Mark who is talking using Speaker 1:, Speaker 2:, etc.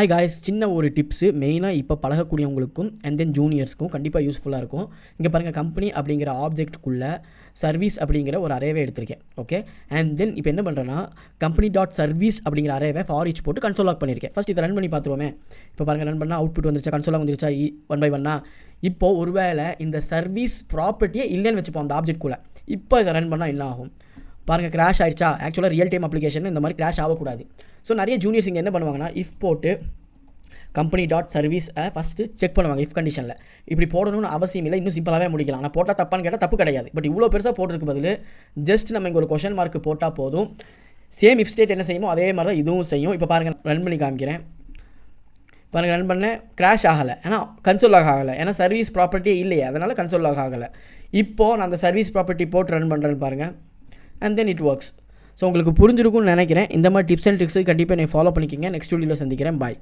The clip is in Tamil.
Speaker 1: ஹாய் காய்ஸ், சின்ன ஒரு டிப்ஸு மெயினாக இப்போ பழகக்கூடியவங்களுக்கும் அண்ட் தென் ஜூனியர்ஸ்க்கும் கண்டிப்பாக யூஸ்ஃபுல்லாக இருக்கும். இங்கே பாருங்கள், கம்பெனி அப்படிங்கிற ஆப்ஜெக்ட்டுக்குள்ளே சர்வீஸ் அப்படிங்கிற ஒரு அரேவை எடுத்திருக்கேன். ஓகே, அண்ட் தென் இப்போ என்ன பண்ணுறேன்னா கம்பெனி டாட் சர்வீஸ் அப்படிங்கிற அரேவை ஃபார் ஈச் போட்டு கன்சோல் லாக் பண்ணியிருக்கேன். ஃபஸ்ட் இதை ரன் பண்ணி பார்த்துருவோமே. இப்போ பாருங்கள், ரன் பண்ணால் அவுட்புட் வந்துருச்சா, கன்சோலாக வந்துருச்சா 1 by 1. இப்போது ஒருவேளை இந்த சர்வீஸ் ப்ராப்பர்ட்டியே இல்லைன்னு வச்சுப்போம் அந்த ஆப்ஜெக்ட்குள்ளே. இப்போ இதை ரன் பண்ணால் என்ன ஆகும் பாருங்கள், கிராஷ் ஆகிடுச்சா. ஆக்சுவலாக ரியல் டைம் அப்ளிகேஷன் இந்த மாதிரி கிராஷ் ஆகக்கூடாது. ஸோ நிறைய ஜூனியர்ஸ் இங்கே என்ன பண்ணுவாங்கன்னா இஃப் போட்டு கம்பெனி டாட் சர்வீஸை ஃபஸ்ட்டு செக் பண்ணுவாங்க. இஃப் கண்டிஷனில் இப்படி போடணும்னு அவசியம் இல்லை, இன்னும் சிம்பிளாகவே முடிக்கலாம். நான் போட்டால் தப்பான்னு கேட்டால் தப்பு கிடையாது. பட் இவ்வளோ பெருசாக போட்டிருக்கு பதில் ஜஸ்ட் நம்ம இங்கே ஒரு கொஷன் மார்க் போட்டால் போதும். சேம் இஃப் ஸ்டேட் என்ன செய்யுமோ அதே மாதிரி தான் இதுவும் செய்யும். இப்போ பாருங்கள், ரன் பண்ணி காமிக்கிறேன். பாருங்கள், ரன் பண்ண கிராஷ் ஆகலை, ஏன்னா கன்சோல் லாக் ஆகலை, ஏன்னா சர்வீஸ் ப்ராப்பர்ட்டியே இல்லையே, அதனால் கன்சோல் லாக் ஆகலை. இப்போது நான் அந்த சர்வீஸ் ப்ராப்பர்ட்டி போட்டு ரன் பண்ணுறேன்னு பாருங்கள், and then it works. So உங்களுக்கு புரிஞ்சிருக்கும்னு நினைக்கிறேன். இந்த மாதிரி டிப்ஸ் அண்ட் ட்ரிக்ஸு கண்டிப்பாக நீங்கள் ஃபாலோ பண்ணிக்கிங்க. நெக்ஸ்ட் வீடியோவில் சந்திக்கிறேன். பாய்.